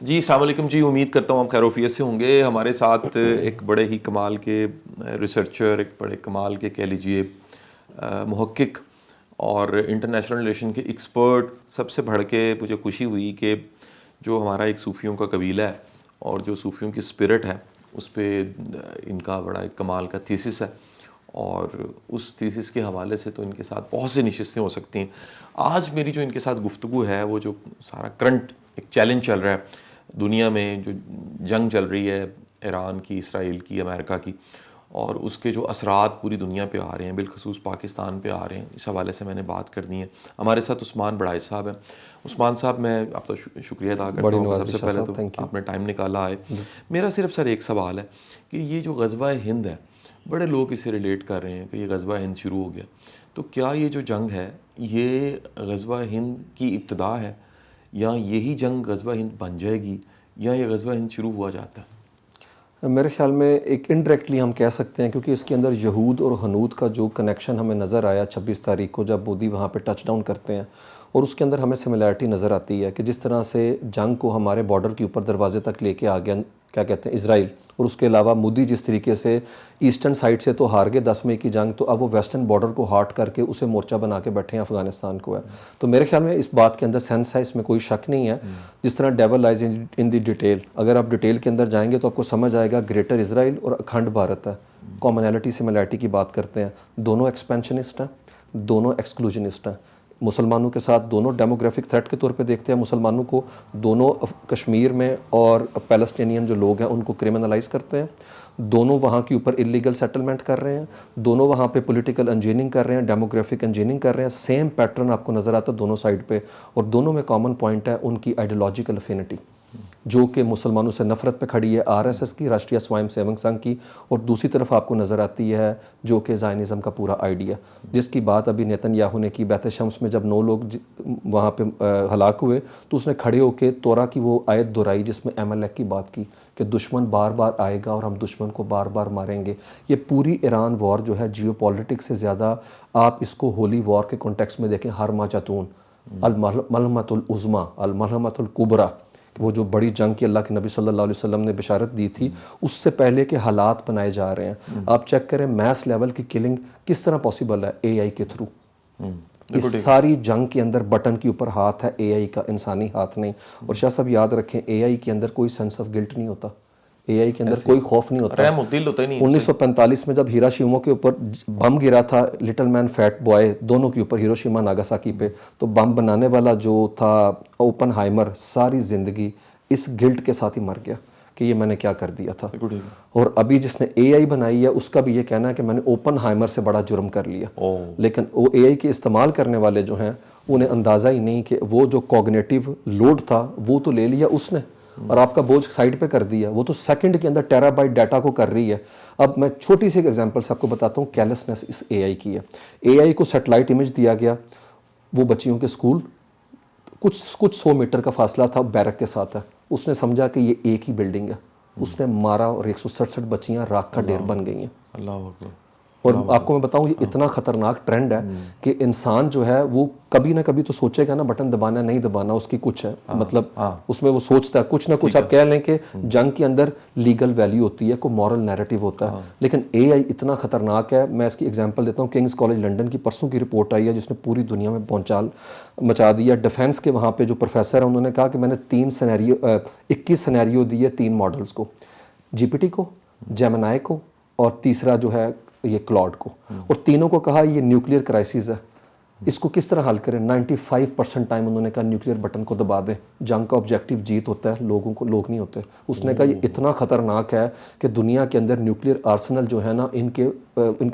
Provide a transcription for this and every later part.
جی السلام علیکم جی، امید کرتا ہوں آپ خیر وفیت سے ہوں گے. ہمارے ساتھ ایک بڑے ہی کمال کے ریسرچر، ایک بڑے کمال کے کہہ لیجئے محقق اور انٹرنیشنل ریلیشن کے ایکسپرٹ. سب سے بڑھ کے مجھے خوشی ہوئی کہ جو ہمارا ایک صوفیوں کا قبیلہ ہے اور جو صوفیوں کی اسپرٹ ہے اس پہ ان کا بڑا ایک کمال کا تھیسس ہے، اور اس تھیسس کے حوالے سے تو ان کے ساتھ بہت سی نشستیں ہو سکتی ہیں. آج میری جو ان کے ساتھ گفتگو ہے وہ جو سارا کرنٹ ایک چیلنج چل رہا ہے دنیا میں، جو جنگ چل رہی ہے ایران کی، اسرائیل کی، امریکہ کی، اور اس کے جو اثرات پوری دنیا پہ آ رہے ہیں، بالخصوص پاکستان پہ آ رہے ہیں، اس حوالے سے میں نے بات کرنی ہے. ہمارے ساتھ عثمان بڑھائی صاحب ہیں. عثمان صاحب، میں آپ کا شکریہ ادا کرتا ہوں کہ سب سے پہلے تو آپ نے ٹائم نکالا ہے. میرا صرف سر ایک سوال ہے کہ یہ جو غزوہ ہند ہے، بڑے لوگ اسے ریلیٹ کر رہے ہیں کہ یہ غزوہ ہند شروع ہو گیا، تو کیا یہ جو جنگ ہے یہ غزوہ ہند کی ابتدا ہے، یا یہی جنگ غزوہ ہند بن جائے گی، یا یہ غزوہ ہند شروع ہوا جاتا ہے؟ میرے خیال میں ایک انڈائریکٹلی ہم کہہ سکتے ہیں، کیونکہ اس کے اندر یہود اور ہنود کا جو کنیکشن ہمیں نظر آیا 26 تاریخ کو جب مودی وہاں پہ ٹچ ڈاؤن کرتے ہیں، اور اس کے اندر ہمیں سملیرٹی نظر آتی ہے کہ جس طرح سے جنگ کو ہمارے بارڈر کے اوپر دروازے تک لے کے آ گیا کیا کہتے ہیں اسرائیل، اور اس کے علاوہ مودی جس طریقے سے ایسٹرن سائڈ سے تو ہار گئے 10 مئی کی جنگ، تو اب وہ ویسٹرن بارڈر کو ہارٹ کر کے اسے مورچہ بنا کے بیٹھے ہیں افغانستان کو ہے. تو میرے خیال میں اس بات کے اندر سینس ہے، اس میں کوئی شک نہیں ہے. جس طرح ڈیول لائز ان دی ڈیٹیل، اگر آپ ڈیٹیل کے اندر جائیں گے تو آپ کو سمجھ آئے گا گریٹر اسرائیل اور اکھنڈ بھارت ہے. کامنالٹی سملیرٹی کی بات کرتے ہیں، دونوں ایکسپینشنسٹ ہیں، دونوں ایکسکلوژنسٹ ہیں. مسلمانوں کے ساتھ دونوں ڈیموگرافک تھریٹ کے طور پہ دیکھتے ہیں مسلمانوں کو، دونوں کشمیر میں اور پیلسٹینین جو لوگ ہیں ان کو کرمنلائز کرتے ہیں، دونوں وہاں کے اوپر اللیگل سیٹلمنٹ کر رہے ہیں، دونوں وہاں پہ پولیٹیکل انجینئرنگ کر رہے ہیں، ڈیموگرافک انجینئرنگ کر رہے ہیں. سیم پیٹرن آپ کو نظر آتا ہے دونوں سائڈ پہ، اور دونوں میں کامن پوائنٹ ہے ان کی آئیڈیالوجیکل افینٹی، جو کہ مسلمانوں سے نفرت پہ کھڑی ہے RSS کی، راشٹریہ سوائم سیوک سنگھ کی، اور دوسری طرف آپ کو نظر آتی ہے جو کہ زائنزم کا پورا آئیڈیا، جس کی بات ابھی نیتن یاہو نے کی بیت شمس میں جب 9 لوگ وہاں پہ ہلاک ہوئے، تو اس نے کھڑے ہو کے تورا کی وہ آیت دہرائی جس میں MLK کی بات کی کہ دشمن بار بار آئے گا اور ہم دشمن کو بار بار ماریں گے. یہ پوری ایران وار جو ہے جیو پالیٹکس سے زیادہ آپ اس کو ہولی وار کے کانٹیکس میں دیکھیں، ہر ماجتون الملحمۃ العظمیٰ الملحمۃ الکبریٰ، وہ جو بڑی جنگ کی اللہ کے نبی صلی اللہ علیہ وسلم نے بشارت دی تھی، اس سے پہلے کے حالات بنائے جا رہے ہیں. آپ چیک کریں میس لیول کی کلنگ کس طرح پاسبل ہے، AI کے تھرو. اس ساری جنگ کے اندر بٹن کے اوپر ہاتھ ہے AI کا، انسانی ہاتھ نہیں. اور شاہ صاحب یاد رکھیں AI کے اندر کوئی سینس آف گلٹ نہیں ہوتا، AI کے اندر کوئی خوف نہیں ہوتا. رحم الدل ہوتا ہی نہیں. 1945 میں جب ہیراشیما کے اوپر بم گرا تھا، لٹل مین فیٹ بوائے دونوں کے اوپر، ہیروشیما ناگاساکی پہ، تو بم بنانے والا جو تھا اوپن ہائمر ساری زندگی اس گلٹ کے ساتھ ہی مر گیا کہ یہ میں نے کیا کر دیا تھا. اور ابھی جس نے AI بنائی ہے اس کا بھی یہ کہنا ہے کہ میں نے اوپن ہائمر سے بڑا جرم کر لیا. لیکن وہ AI کے استعمال کرنے والے جو ہیں انہیں اندازہ ہی نہیں کہ وہ جو کوگنیٹیو لوڈ تھا وہ تو لے لیا اس نے، اور آپ کا بوجھ سائڈ پہ کر دیا. وہ تو سیکنڈ کے اندر ٹیرا بائٹ ڈیٹا کو کر رہی ہے. اب میں چھوٹی سی ایک ایگزامپل سے آپ کو بتاتا ہوں، کیرلیسنس اس AI کی ہے. AI کو سیٹلائٹ امیج دیا گیا، وہ بچیوں کے اسکول کچھ 100 میٹر کا فاصلہ تھا، بیرک کے ساتھ ہے. اس نے سمجھا کہ یہ ایک ہی بلڈنگ ہے، اس نے مارا اور 167 بچیاں راکھ کا ڈھیر بن گئی ہیں. اللہ اکبر. اور آپ کو میں بتاؤں یہ اتنا خطرناک ٹرینڈ ہے کہ انسان جو ہے وہ کبھی نہ کبھی تو سوچے گا نا بٹن دبانا نہیں دبانا، اس کی کچھ ہے مطلب اس میں وہ سوچتا ہے کچھ نہ کچھ. آپ کہہ لیں کہ جنگ کے اندر لیگل ویلیو ہوتی ہے، کوئی مورل نیریٹو ہوتا ہے، لیکن AI اتنا خطرناک ہے. میں اس کی ایگزامپل دیتا ہوں، کنگز کالج لنڈن کی پرسوں کی رپورٹ آئی ہے جس نے پوری دنیا میں بھونچال مچا دیا. ڈیفینس کے وہاں پہ جو پروفیسر ہیں انہوں نے کہا کہ میں نے 21 سینیریو دیے 3 ماڈلز کو، GPT کو، جیمنائی کو، اور تیسرا جو ہے یہ کلاؤڈ کو، اور تینوں کو کہا یہ نیوکلیئر کرائسس ہے، اس کو کس طرح حل کریں. 95% ٹائم انہوں نے کہا نیوکلیئر بٹن کو دبا دیں. جنگ کا آبجیکٹیو جیت ہوتا ہے، لوگ نہیں ہوتے. اس نے کہا یہ اتنا خطرناک ہے کہ دنیا کے اندر نیوکلیئر آرسنل جو ہے نا ان کے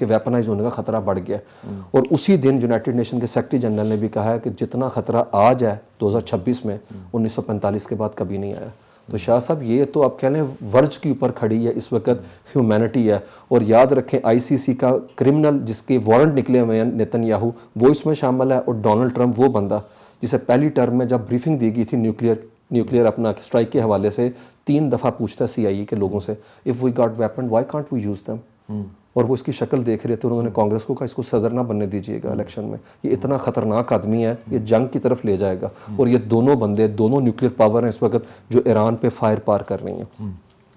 ویپنائز ہونے کا خطرہ بڑھ گیا. اور اسی دن یونائٹڈ نیشن کے سیکرٹری جنرل نے بھی کہا ہے کہ جتنا خطرہ آج ہے 2026 میں 1945 کے بعد کبھی نہیں آیا. تو شاہ صاحب یہ تو آپ کہہ لیں ورج کے اوپر کھڑی ہے اس وقت ہیومینٹی ہے. اور یاد رکھیں ICC کا کرمنل جس کے وارنٹ نکلے ہوئے ہیں نیتن یاہو وہ اس میں شامل ہے، اور ڈونلڈ ٹرمپ وہ بندہ جسے پہلی ٹرم میں جب بریفنگ دی گئی تھی نیوکلیئر اپنا اسٹرائک کے حوالے سے 3 دفعہ پوچھتا ہے CIA کے لوگوں سے، if we got weapon why can't we use them. اور وہ اس کی شکل دیکھ رہے تھے، انہوں نے کانگریس کو کہا اس کو صدر نہ بننے دیجیے گا الیکشن میں، یہ اتنا خطرناک آدمی ہے، یہ جنگ کی طرف لے جائے گا. اور یہ دونوں بندے دونوں نیوکلیر پاور ہیں اس وقت جو ایران پہ فائر پار کر رہی ہیں.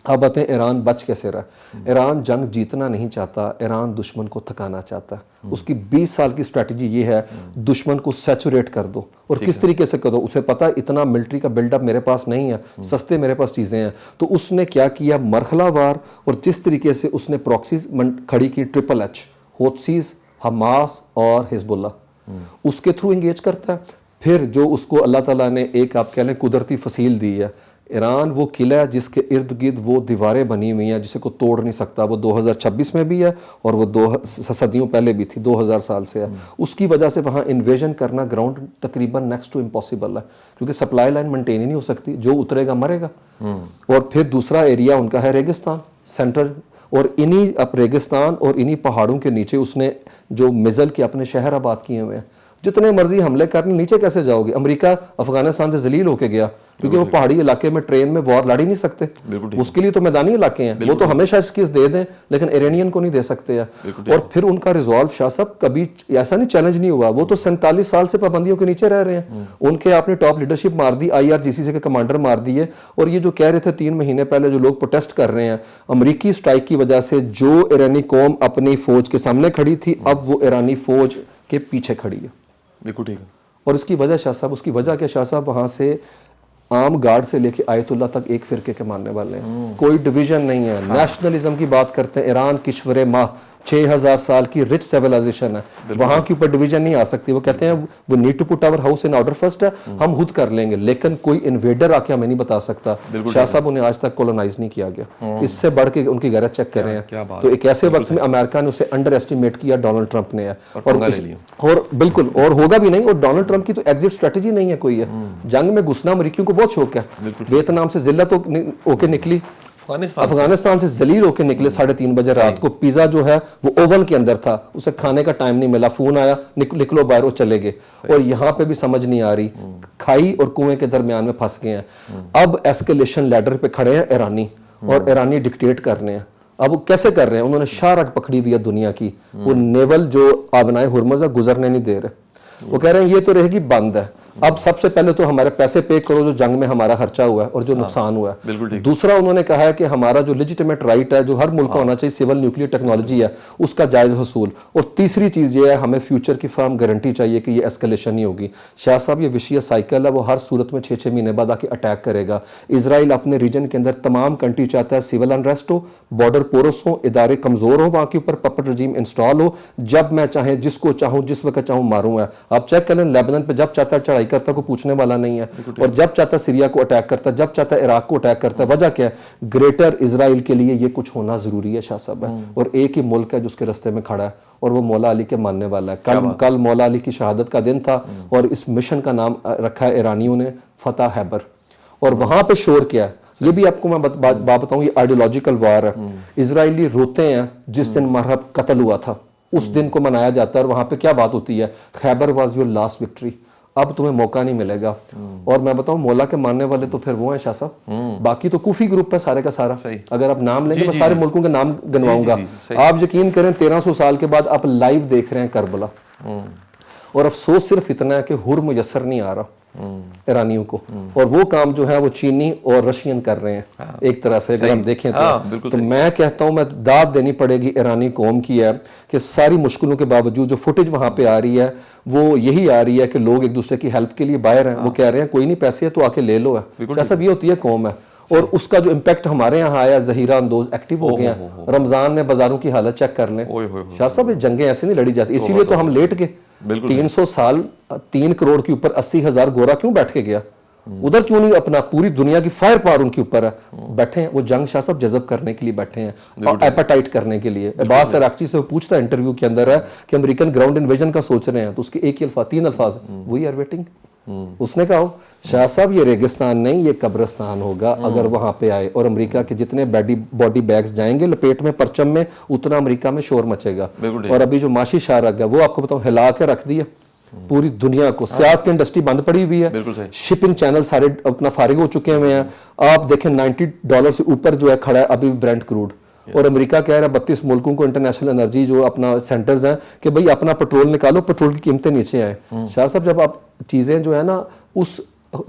اب آتے ہیں ایران بچ کیسے رہا. ایران جنگ جیتنا نہیں چاہتا، ایران دشمن کو تھکانا چاہتا ہے. اس کی 20 سال کی اسٹریٹجی یہ ہے دشمن کو سیچوریٹ کر دو. اور کس طریقے سے کر دو، اسے پتا اتنا ملٹری کا بلڈ اپ میرے پاس نہیں ہے، سستے میرے پاس چیزیں ہیں. تو اس نے کیا کیا، مرحلہ وار اور جس طریقے سے اس نے پراکسیز کھڑی کی، ٹرپل ایچ، ہوتھیز، حماس اور حزب اللہ، اس کے تھرو انگیج کرتا ہے. پھر جو اس کو اللہ تعالیٰ نے ایک آپ کہہ لیں قدرتی فصیل دی ہے. ایران وہ قلعہ ہے جس کے ارد گرد وہ دیواریں بنی ہوئی ہیں جسے کوئی توڑ نہیں سکتا. وہ 2026 میں بھی ہے اور وہ 2 صدیوں پہلے بھی تھی، 2000 سال سے ہے. اس کی وجہ سے وہاں انویژن کرنا گراؤنڈ تقریباً نیکسٹ ٹو امپاسبل ہے، کیونکہ سپلائی لائن مینٹین ہی نہیں ہو سکتی، جو اترے گا مرے گا. اور پھر دوسرا ایریا ان کا ہے ریگستان سینٹرل، اور انہی اب ریگستان اور انہی پہاڑوں کے نیچے اس نے جو مزل کے اپنے شہر آباد کیے ہوئے ہیں. جتنے مرضی حملے کرنے، نیچے کیسے جاؤ گے؟ امریکہ افغانستان سے ذلیل ہو کے گیا کیونکہ وہ پہاڑی علاقے میں ٹرین میں وار لڑ ہی نہیں سکتے. اس کے لیے تو میدانی علاقے ہیں، وہ تو ہمیشہ ایکسکیوز دے دیں لیکن ایرانین کو نہیں دے سکتے ہیں. اور پھر ان کا ریزالو شاہ صاحب کبھی ایسا نہیں چیلنج نہیں ہوا. وہ تو 47 سال سے پابندیوں کے نیچے رہ رہے ہیں. ان کے آپ نے ٹاپ لیڈرشپ مار دی، IRGC کے کمانڈر مار دیے. اور یہ جو کہہ رہے تھے 3 مہینے پہلے جو لوگ پروٹیسٹ کر رہے ہیں امریکی اسٹرائک کی وجہ سے، جو ایرانی قوم اپنی فوج کے سامنے کھڑی تھی اب وہ ایرانی فوج کے پیچھے کھڑی ہے. بالکل ٹھیک ہے. اور اس کی وجہ شاہ صاحب، اس کی وجہ کہ شاہ صاحب وہاں سے عام گارڈ سے لے کے آیت اللہ تک ایک فرقے کے ماننے والے ہیں، کوئی ڈویژن نہیں ہے. نیشنلزم کی بات کرتے ہیں. ایران کشور ماہ 6000 سال کی رچ سیولائزیشن ہے، وہاں کے اوپر ڈویژن نہیں آ سکتی. وہ کہتے ہیں وہ need to put our house in order first ہے، ہم خود کر لیں گے، لیکن کوئی انویڈر آ کے ہمیں نہیں بتا سکتا. شاہ صاحب انہیں آج تک کولونائز نہیں کیا گیا. اس سے بڑھ کے ان کی غیرت چیک کر رہے ہیں. تو ایک ایسے وقت میں امریکہ نے اسے انڈر ایسٹیمیٹ کیا ڈونلڈ ٹرمپ نے، اور بالکل اور ہوگا بھی نہیں. اور ڈونلڈ ٹرمپ کی تو ایگزٹ اسٹریٹجی نہیں ہے کوئی ہے. جنگ میں گھسنا امریکیوں کو بہت شوق ہے. ویتنام سے ذلت ہو کے نکلی، افغانستان سے ذلیل ہو کے نکلے 3:30 بجے رات کو. پیزا جو ہے وہ اوون کے اندر تھا، اسے کھانے کا ٹائم نہیں ملا، فون آیا نکلو باہر، وہ چلے گئے. اور یہاں پہ بھی سمجھ نہیں آ رہی، کھائی اور کنویں کے درمیان میں پھنس گئے ہیں. اب ایسکیلیشن لیڈر پہ کھڑے ہیں ایرانی، اور ایرانی ڈکٹیٹ کر رہے ہیں. اب وہ کیسے کر رہے ہیں؟ انہوں نے شارک پکڑی ہوئی ہے دنیا کی. وہ نیول جو آبنائے ہرمز ہے گزرنے نہیں دے رہے. وہ کہہ رہے ہیں یہ تو رہے گی بند ہے. اب سب سے پہلے تو ہمارے پیسے پے کرو جو جنگ میں ہمارا خرچہ ہوا ہے اور جو نقصان ہوا ہے. دوسرا انہوں نے کہا ہے کہ ہمارا جو لیجیٹیمیٹ رائٹ ہے جو ہر ملک کا ہونا چاہیے سول نیوکلیئر ٹیکنالوجی ہے اس کا جائز حصول. اور تیسری چیز یہ ہے ہمیں فیوچر کی فرم گارنٹی چاہیے کہ یہ اسکیلیشن نہیں ہوگی. شاہ صاحب یہ وشیہ سائیکل ہے، وہ ہر صورت میں 6 مہینے بعد آ کے اٹیک کرے گا. اسرائیل اپنے ریجن کے اندر تمام کنٹری چاہتا ہے سول انریسٹ ہو، بارڈر پورس ہو، ادارے کمزور ہو، وہاں کے اوپر پپٹ رجیم انسٹال ہو، جب میں چاہیں جس کو چاہوں جس وقت چاہوں ماروں. ہے آپ چیک کریں لیبنان پہ جب چاہتا ہے چڑھائی کرتا ہے کوئی پوچھنے والا نہیں ہے، اور جب چاہتا ہے سیریا کو اٹیک کرتا ہے، جب چاہتا ہے عراق کو اٹیک کرتا ہے. وجہ کیا ہے؟ گریٹر اسرائیل کے لیے یہ کچھ ہونا ضروری ہے شاہ صاحب ہے. اور ایک ہی ملک ہے جو اس کے رستے میں کھڑا ہے اور وہ مولا علی کے ماننے والا ہے. کل مولا علی کی شہادت کا دن تھا اور اس مشن کا نام رکھا ہے ایرانیوں نے فتح خیبر. اور وہاں پہ شور کیا ہے یہ بھی آپ کو میں بات بتاؤں، یہ آئیڈیولوجیکل وار ہے. اسرائیلی روتے ہیں جس دن مرحب قتل ہوا تھا اس دن کو منایا جاتا ہے. اور وہاں پہ کیا بات ہوتی ہے؟ خیبر واز یور لاسٹ وکٹری، اب تمہیں موقع نہیں ملے گا. اور میں بتاؤں مولا کے ماننے والے تو پھر وہ ہیں شاہ صاحب، باقی تو کوفی گروپ ہے سارے کا سارا. اگر آپ نام لیں گے میں سارے ملکوں کے نام گنواؤں گا. آپ یقین کریں 1300 سال کے بعد آپ لائیو دیکھ رہے ہیں کربلا. اور افسوس صرف اتنا ہے کہ حر میسر نہیں آ رہا ایرانیوں کو. اور وہ کام جو ہے وہ چینی اور رشین کر رہے ہیں ایک طرح سے اگر ہم دیکھیں تو میں کہتا ہوں میں داد دینی پڑے گی ایرانی قوم کی ہے کہ ساری مشکلوں کے باوجود جو فوٹیج وہاں پہ آ رہی ہے وہ یہی آ رہی ہے کہ لوگ ایک دوسرے کی ہیلپ کے لیے باہر ہیں. وہ کہہ رہے ہیں کوئی نہیں پیسے ہے تو آ کے لے لو ہے. ایسا بھی ہوتی ہے قوم ہے. اور اس کا جو امپیکٹ ہمارے یہاں آیا ظہیرہ اندوز ایکٹیو ہو گئے ہیں. رمضان میں بازاروں کی حالت چیک کر لیں شاہ صاحب، جنگیں ایسے نہیں لڑی جاتی. اسی لیے تو ہم لیٹ گئے 300 سال 3 کروڑ کے اوپر 80,000 گورا کیوں بیٹھ کے گیا ادھر؟ کیوں نہیں اپنا پوری دنیا کی فائر پاور ان کے اوپر ہے بیٹھے ہیں. وہ جنگ شاہ صاحب جذب کرنے کے لیے بیٹھے ہیں اور ایپیٹائٹ کرنے کے لیے. عباس عراقچی سے وہ پوچھتا ہے انٹرویو کے اندر ہے کہ امریکن گراؤنڈ انویژن کا سوچ رہے ہیں تو اس کے ایک ہی الفاظ 3 الفاظ وی آر ویٹنگ. اس نے کہا شاہ صاحب یہ ریگستان نہیں یہ قبرستان ہوگا اگر وہاں پہ آئے. اور امریکہ کے جتنے باڈی بیگز جائیں گے لپیٹ میں پرچم میں اتنا امریکہ میں شور مچے گا. اور ابھی جو معاشی شارک ہے وہ آپ کو بتاؤں ہلا کے رکھ دیا پوری دنیا کو. سیاحت کی انڈسٹری بند پڑی ہوئی ہے، شپنگ چینل سارے اپنا فارغ ہو چکے ہوئے ہیں. آپ دیکھیں $90 سے اوپر جو ہے کھڑا ہے ابھی برینٹ کروڈ. اور امریکہ کہہ رہا ہے 32 ملکوں کو انٹرنیشنل انرجی جو اپنا سینٹرز ہیں کہ بھئی اپنا پیٹرول نکالو, پیٹرول کی قیمتیں نیچے آئیں. شاہ صاحب جب آپ چیزیں جو ہے نا اس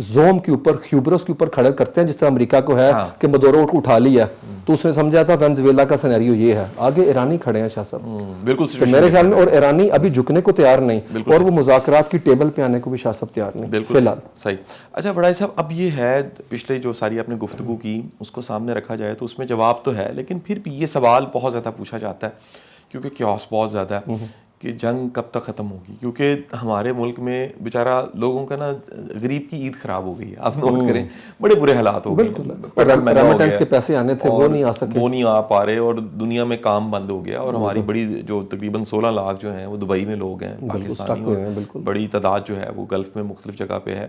زوم کے اوپر, ہیوبرس کے اوپر کھڑے کرتے ہیں, جس طرح امریکہ کو ہے کہ مدورو کو اٹھا لیا, تو اس نے سمجھا تھا وینزویلا کا سینیریو یہ ہے. آگے ایرانی کھڑے ہیں شاہ صاحب, بالکل تو میرے خیال میں, اور ایرانی ابھی جھکنے کو تیار نہیں, اور وہ مذاکرات کی ٹیبل پہ آنے کو بھی شاہ صاحب تیار نہیں فی الحال. صحیح. اچھا بڑائی صاحب, اب یہ ہے پچھلے جو ساری آپ نے گفتگو کی اس کو سامنے رکھا جائے تو اس میں جواب تو ہے, لیکن پھر بھی یہ سوال بہت زیادہ پوچھا جاتا ہے کیونکہ کیوس بہت زیادہ ہے کہ جنگ کب تک ختم ہوگی, کیونکہ ہمارے ملک میں بیچارہ لوگوں کا نا غریب کی عید خراب ہو گئی ہے. آپ نوٹ کریں بڑے برے حالات ہو گئے, پیٹرول مہنگا ہو گیا, کے پیسے آنے تھے وہ نہیں آ سکے, وہ نہیں آ پا رہے, اور دنیا میں کام بند ہو گیا, اور ہماری بڑی جو تقریباً 16 لاکھ جو ہیں وہ دبئی میں لوگ ہیں پاکستانی, اور بڑی تعداد جو ہے وہ گلف میں مختلف جگہ پہ ہے.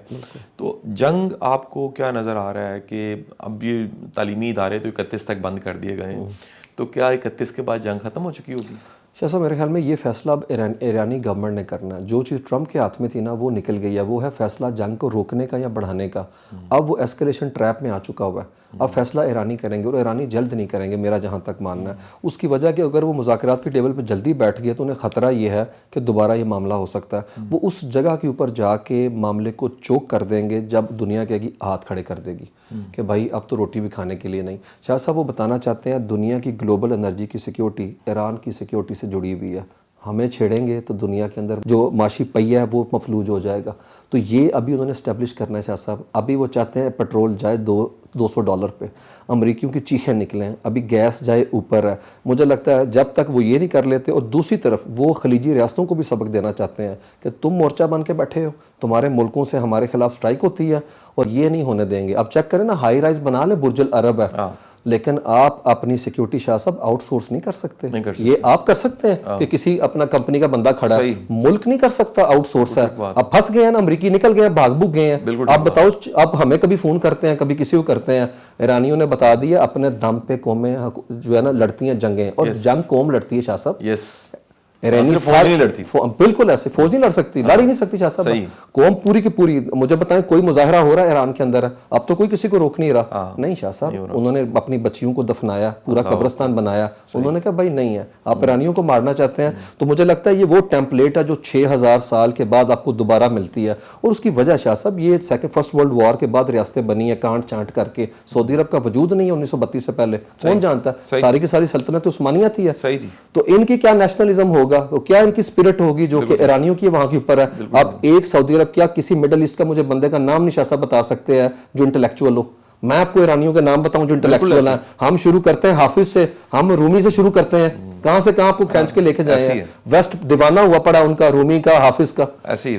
تو جنگ آپ کو کیا نظر آ رہا ہے کہ اب یہ تعلیمی ادارے تو 31 تک بند کر دیے گئے ہیں, تو کیا 31 کے بعد جنگ ختم ہو چکی ہوگی؟ شاہ صاحب میرے خیال میں یہ فیصلہ اب ایرانی گورنمنٹ نے کرنا ہے. جو چیز ٹرمپ کے ہاتھ میں تھی نا وہ نکل گئی ہے, وہ ہے فیصلہ جنگ کو روکنے کا یا بڑھانے کا. اب وہ ایسکلیشن ٹریپ میں آ چکا ہوا ہے. اب فیصلہ ایرانی کریں گے, اور ایرانی جلد نہیں کریں گے میرا جہاں تک ماننا ہے. اس کی وجہ کہ اگر وہ مذاکرات کی ٹیبل پہ جلدی بیٹھ گئے تو انہیں خطرہ یہ ہے کہ دوبارہ یہ معاملہ ہو سکتا ہے. وہ اس جگہ کے اوپر جا کے معاملے کو چوک کر دیں گے جب دنیا کہے گی, ہاتھ کھڑے کر دے گی کہ بھائی اب تو روٹی بھی کھانے کے لیے نہیں. شاہ صاحب وہ بتانا چاہتے ہیں دنیا کی گلوبل انرجی کی سیکیورٹی ایران کی سیکیورٹی سے جڑی ہوئی ہے. ہمیں چھیڑیں گے تو دنیا کے اندر جو معاشی پہیہ ہے وہ مفلوج ہو جائے گا. تو یہ ابھی انہوں نے اسٹیبلش کرنا ہے شاہ صاحب. ابھی وہ چاہتے ہیں پیٹرول جائے $200 پہ, امریکیوں کی چیخیں نکلیں, ابھی گیس جائے اوپر ہے. مجھے لگتا ہے جب تک وہ یہ نہیں کر لیتے, اور دوسری طرف وہ خلیجی ریاستوں کو بھی سبق دینا چاہتے ہیں کہ تم مورچہ بن کے بیٹھے ہو, تمہارے ملکوں سے ہمارے خلاف سٹرائک ہوتی ہے, اور یہ نہیں ہونے دیں گے. اب چیک کریں نا, ہائی رائز بنا لیں, برج العرب ہے, لیکن آپ اپنی سیکیورٹی شاہ صاحب آؤٹ سورس نہیں کر سکتے. یہ آپ کر سکتے ہیں کہ کسی اپنا کمپنی کا بندہ کھڑا ہے, ملک نہیں کر سکتا, آؤٹ سورس ہے. اب پھنس گئے ہیں نا, امریکی نکل گئے ہیں, بھاگ بھوگ گئے ہیں. آپ بتاؤ, اب ہمیں کبھی فون کرتے ہیں, کبھی کسی کو کرتے ہیں. ایرانیوں نے بتا دیا اپنے دم پہ قومیں جو ہے نا لڑتی ہیں جنگیں, اور جنگ قوم لڑتی ہے شاہ صاحب. ایرانی فوج نہیں لڑتی, بالکل ایسے فوج نہیں لڑ سکتی, لڑ ہی نہیں سکتی شاہ صاحب. قوم پوری کی پوری, مجھے بتائیں کوئی مظاہرہ ہو رہا ہے ایران کے اندر ہے, اب تو کوئی کسی کو روک نہیں رہا. نہیں شاہ صاحب, انہوں نے اپنی بچیوں کو دفنایا, پورا قبرستان بنایا. انہوں نے کہا بھائی نہیں ہے, آپ ایرانیوں کو مارنا چاہتے ہیں. تو مجھے لگتا ہے یہ وہ ٹیمپلیٹ ہے جو 6000 سال کے بعد آپ کو دوبارہ ملتی ہے. اور اس کی وجہ شاہ صاحب یہ فرسٹ ورلڈ وار کے بعد ریاستیں بنی ہیں کانٹ چانٹ کر کے. سعودی عرب کا وجود نہیں ہے 1932 سے پہلے, کون جانتا ہے, ساری کی ساری سلطنت عثمانیہ تھی ہے. تو ان کی کیا نیشنلزم ہوگا, کیا ان کی اسپرٹ ہوگی جو کہ ایرانیوں کی وہاں کے اوپر ہے. اب ایک سعودی عرب, کیا کسی مڈل ایسٹ کا مجھے بندے کا نام نہیں شاہ صاحب بتا سکتے ہیں جو انٹلیکچوئل ہو. میں آپ کو ایرانیوں کے نام بتاؤں جو انٹلیکچوئل ہیں. ہم شروع کرتے ہیں حافظ سے, ہم رومی سے شروع کرتے ہیں, کہاں سے کہاں آپ کو کھینچ کے لے کے جائیں ہیں. ویسٹ دیوانہ ہوا پڑا ان کا, رومی کا, حافظ کا,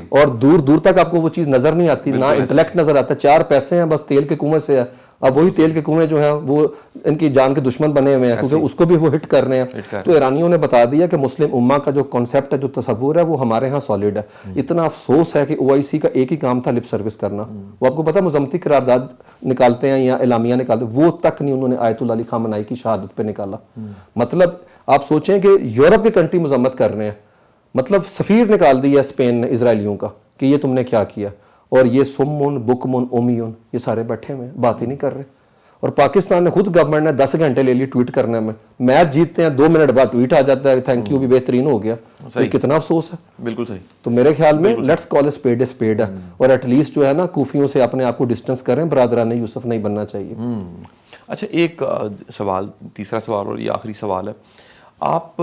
اور دور دور تک آپ کو وہ چیز نظر نہیں آتی, نہ انٹلیکٹ نظر آتا. 4 پیسے ہیں بس, تیل کے کنویں سے ہے. اب وہی تیل کے کنویں جو ہیں وہ ان کی جان کے دشمن بنے ہوئے ہیں, کیونکہ اس کو بھی وہ ہٹ کر رہے ہیں. تو ایرانیوں نے بتا دیا کہ مسلم امہ کا جو کانسیپٹ ہے, جو تصور ہے, وہ ہمارے ہاں سالڈ ہے. اتنا افسوس ہے کہ OIC کا ایک ہی کام تھا لپ سروس کرنا. وہ آپ کو پتا مذمتی قرارداد نکالتے ہیں یا اعلامیہ نکالتے ہیں, وہ تک نہیں انہوں نے آیت اللہ علی خامنائی کی شہادت پہ نکالا. مطلب آپ سوچیں کہ یورپ کی کنٹری مذمت کر رہے ہیں, مطلب سفیر نکال دیا اسپین نے اسرائیلیوں کا کہ یہ تم نے کیا کیا, اور یہ سمن بکمن اومیون یہ سارے بیٹھے ہوئے بات ہی نہیں کر رہے. اور پاکستان نے خود گورنمنٹ نے 10 گھنٹے لے لی ٹویٹ کرنے میں, میچ جیتتے ہیں 2 منٹ بعد ٹویٹ آ جاتا ہے تھینک یو بھی بہترین ہو گیا. کتنا افسوس ہے. بالکل صحیح. تو میرے خیال میں لیٹس کال اے اسپیڈ ہے, اور ایٹ لیسٹ جو ہے نا کوفیوں سے اپنے آپ کو ڈسٹینس کریں, برادران یوسف نہیں بننا چاہیے. اچھا ایک سوال, تیسرا سوال اور یہ آخری سوال ہے. آپ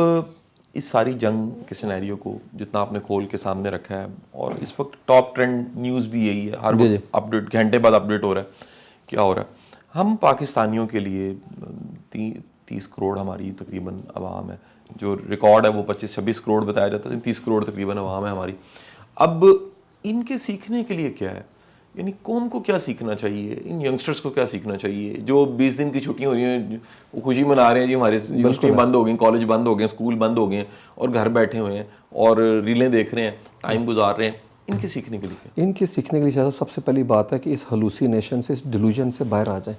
اس ساری جنگ کے سینیریو کو جتنا آپ نے کھول کے سامنے رکھا ہے, اور اس وقت ٹاپ ٹرینڈ نیوز بھی یہی ہے, ہر وقت اپڈیٹ, گھنٹے بعد اپڈیٹ ہو رہا ہے کیا ہو رہا ہے. ہم پاکستانیوں کے لیے 30 کروڑ ہماری تقریباً عوام ہے, جو ریکارڈ ہے وہ 25-26 کروڑ بتایا جاتا ہے, 30 کروڑ تقریباً عوام ہے ہماری. اب ان کے سیکھنے کے لیے کیا ہے, یعنی قوم کو کیا سیکھنا چاہیے, ان ینگسٹرز کو کیا سیکھنا چاہیے جو 20 دن کی چھٹیاں ہو رہی ہیں, وہ خوشی منا رہے ہیں جی ہمارے یونیورسٹی بند ہو گئی, کالج بند ہو گئے, اسکول بند ہو گئے ہیں, اور گھر بیٹھے ہوئے ہیں اور ریلیں دیکھ رہے ہیں, ٹائم گزار رہے ہیں. ان کے سیکھنے کے لیے کیا؟ ان کے سیکھنے کے لیے سب سے پہلی بات ہے کہ اس ہلوسینیشن سے, اس ڈیلوژن سے باہر آ جائیں,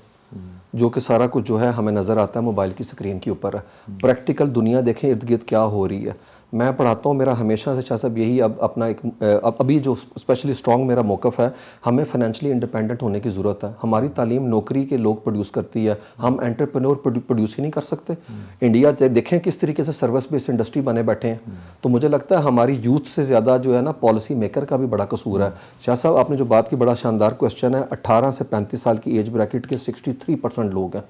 جو کہ سارا کچھ جو ہے ہمیں نظر آتا ہے موبائل کی اسکرین کے اوپر ہے. پریکٹیکل دنیا دیکھیں ارد گرد کیا ہو رہی ہے. میں پڑھاتا ہوں, میرا ہمیشہ سے شاہ صاحب یہی اب اپنا ایک ابھی جو اسپیشلی اسٹرانگ میرا موقف ہے, ہمیں فائنینشلی انڈیپینڈنٹ ہونے کی ضرورت ہے. ہماری تعلیم نوکری کے لوگ پروڈیوس کرتی ہے, ہم انٹرپرینور پروڈیوس ہی نہیں کر سکتے. انڈیا دیکھیں کس طریقے سے سروس بیسڈ انڈسٹری بنے بیٹھے ہیں. تو مجھے لگتا ہے ہماری یوتھ سے زیادہ جو ہے نا پالیسی میکر کا بھی بڑا قصور ہے. شاہ صاحب آپ نے جو بات کی بڑا شاندار کوشچن ہے. 18 سے 35 سال کی ایج بریکٹ کے 63% لوگ ہیں.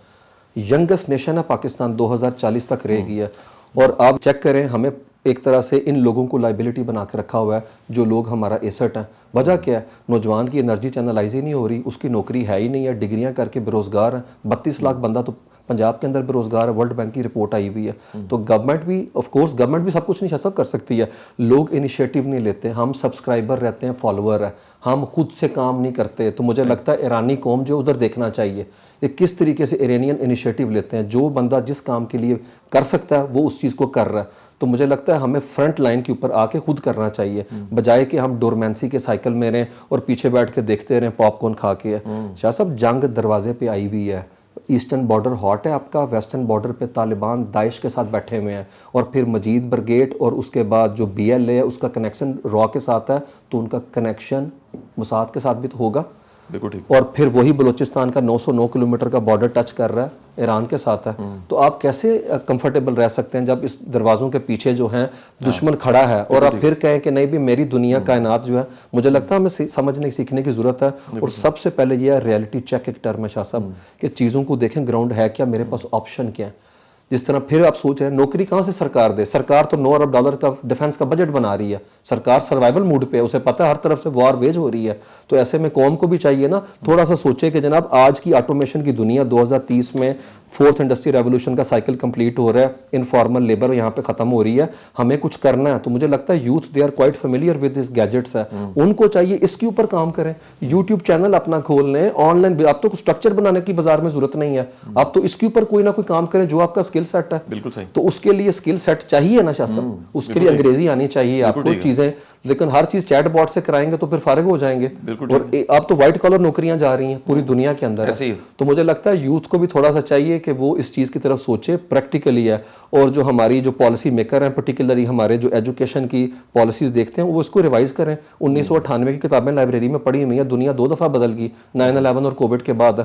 ینگسٹ نیشن ہے پاکستان, 2040 تک رہے گی ہے. اور آپ چیک کریں, ہمیں ایک طرح سے ان لوگوں کو لائبلٹی بنا کے رکھا ہوا ہے جو لوگ ہمارا ایسٹ ہیں. وجہ کیا ہے؟ نوجوان کی انرجی چینلائز ہی نہیں ہو رہی, اس کی نوکری ہے ہی نہیں ہے, ڈگریاں کر کے بے روزگار ہیں. 32 لاکھ بندہ تو پنجاب کے اندر بے روزگار ہے, ورلڈ بینک کی رپورٹ آئی ہوئی ہے. تو گورنمنٹ بھی آف کورس گورنمنٹ بھی سب کچھ نہیں سب کر سکتی ہے. لوگ انیشیٹو نہیں لیتے, ہم سبسکرائبر رہتے ہیں, فالوور ہیں, ہم خود سے کام نہیں کرتے. تو مجھے لگتا ہے ایرانی قوم جو ادھر دیکھنا چاہیے یہ کس طریقے سے ایرانین انیشیٹو لیتے ہیں. جو بندہ جس کام کے لیے کر سکتا ہے وہ اس چیز کو کر رہا ہے. تو مجھے لگتا ہے ہمیں فرنٹ لائن کے اوپر آ کے خود کرنا چاہیے, بجائے کہ ہم ڈورمینسی کے سائیکل میں رہیں اور پیچھے بیٹھ کے دیکھتے رہیں پاپ کارن کھا کے. شاہ صاحب جنگ دروازے پہ آئی ہوئی ہے, ایسٹرن بارڈر ہاٹ ہے آپ کا, ویسٹرن بارڈر پہ طالبان داعش کے ساتھ بیٹھے ہوئے ہیں, اور پھر مجید برگیڈ اور اس کے بعد جو BLA ہے اس کا کنیکشن را کے ساتھ ہے, تو ان کا کنیکشن موساد کے ساتھ بھی تو ہوگا. بالکل ٹھیک. اور پھر وہی بلوچستان کا 909 کلومیٹر کا بارڈر ٹچ کر رہا ہے, ایران کے ساتھ ہے. تو آپ کیسے کمفرٹیبل رہ سکتے ہیں جب اس دروازوں کے پیچھے جو ہیں دشمن کھڑا ہے, اور آپ پھر کہیں کہ نہیں بھی میری دنیا کائنات جو ہے. مجھے لگتا ہے ہمیں سمجھنے سیکھنے کی ضرورت ہے. اور سب سے پہلے یہ ہے ریئلٹی چیک ایک ٹرم ہے شاہ صاحب, کہ چیزوں کو دیکھیں گراؤنڈ ہے کیا, میرے پاس آپشن کیا ہے. جس طرح پھر آپ سوچ رہے ہیں نوکری کہاں سے سرکار دے. سرکار تو $9 ارب کا ڈیفنس کا بجٹ بنا رہی ہے. سرکار سروائیول موڈ پہ ہے, اسے پتہ ہے ہر طرف سے وار ویج ہو رہی ہے. تو ایسے میں قوم کو بھی چاہیے نا تھوڑا سا سوچے کہ جناب آج کی آٹومیشن کی دنیا 2030 میں 4th انڈسٹری ریولوشن کا سائیکل کمپلیٹ ہو رہا ہے, انفارمل لیبر یہاں پہ ختم ہو رہی ہے, ہمیں کچھ کرنا ہے. تو مجھے لگتا ہے youth they are quite familiar with this gadgets ہے, ان کو چاہیے اس کے اوپر کام کریں. یوٹیوب چینل اپنا کھول لیں, آن لائن. آپ تو کچھ اسٹرکچر بنانے کی بازار میں ضرورت نہیں ہے, آپ تو اس کے اوپر کوئی نہ کوئی کام کریں جو آپ کا اسکل سیٹ ہے. بالکل صحیح. تو اس کے لیے اسکل سیٹ چاہیے نا شاہ صاحب, اس کے لیے انگریزی آنی چاہیے آپ کو چیزیں. لیکن ہر چیز چیٹ باٹ سے کرائیں گے تو پھر فارغ ہو جائیں گے. اور اب تو وائٹ کالر نوکریاں جا رہی ہیں پوری دنیا کے اندر. تو مجھے لگتا ہے یوتھ کو بھی تھوڑا سا چاہیے کہ وہ اس چیز کی طرف سوچے, پریکٹیکلی ہے. اور جو ہماری جو پالیسی میکر ہیں, پرٹیکولرلی ہمارے جو ایجوکیشن کی پالیسیز دیکھتے ہیں, وہ اس کو ریوائز کریں. 1998 کی کتابیں لائبریری میں پڑھی ہوئی ہیں, دنیا 2 دفعہ بدل گئی, 9/11 اور کووڈ کے بعد.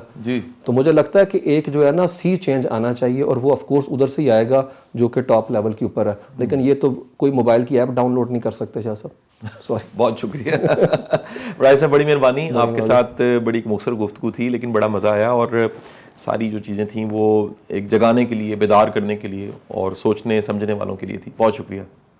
تو مجھے لگتا ہے کہ ایک جو ہے نا سی چینج آنا چاہیے, اور وہ آف کورس ادھر سے ہی آئے گا جو کہ ٹاپ لیول کے اوپر ہے. لیکن یہ تو کوئی موبائل کی ایپ ڈاؤن لوڈ نہیں کر سکتے شاہ صاحب. سوری. بہت شکریہ رائی صاحب, بڑی مہربانی. آپ کے ساتھ بڑی مختصر گفتگو تھی لیکن بڑا مزہ آیا, اور ساری جو چیزیں تھیں وہ ایک جگانے کے لیے, بیدار کرنے کے لیے اور سوچنے سمجھنے والوں کے لیے تھی. بہت شکریہ.